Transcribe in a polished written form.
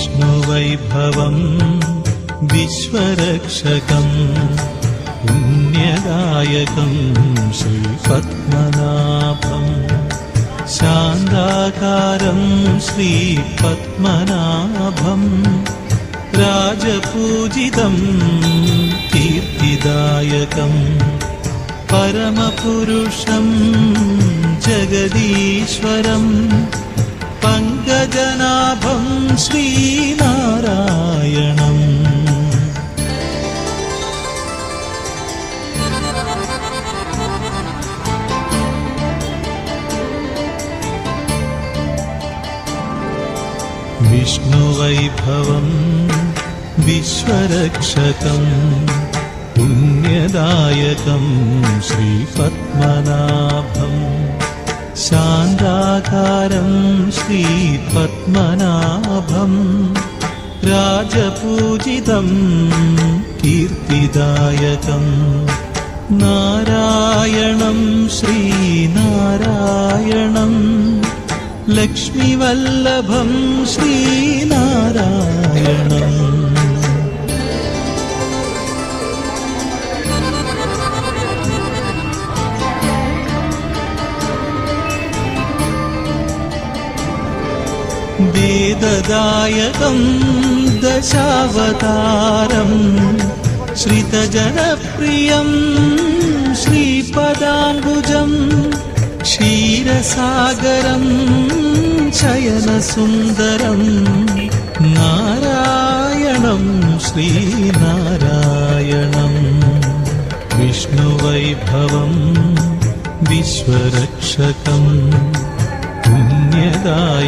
വിഷ്ണുവൈഭവം വിശ്വരക്ഷകം പുണ്യദായകം ശ്രീപത്മനാഭം ശാന്താകാരം ശ്രീപത്മനാഭം രാജപൂജിതം കീർത്തിദായകം പരമപുരുഷം ജഗദീശ്വരം പങ്കജനാഭം ശ്രീനാരായണം വിഷ്ണുവൈഭവം വിശ്വരക്ഷകം പുണ്യദായകം ശ്രീപത്മനാഭം ശാന്താകാരം ശ്രീപത്മനാഭം രാജപൂജിതം കീർത്തിദായകം നാരായണം ശ്രീനാരായണം ലക്ഷ്മിവല്ലഭം ശ്രീനാരായണം വേദദായകം Dashavatara ശ്രിതജനപ്രിയം ശ്രീപദാംബുജം ക്ഷീരസാഗരം ശയനസുന്ദരം നാരായണം ശ്രീനാരായണം വിഷ്ണുവൈഭവം വിശ്വരക്ഷകം പുണ്യദായകം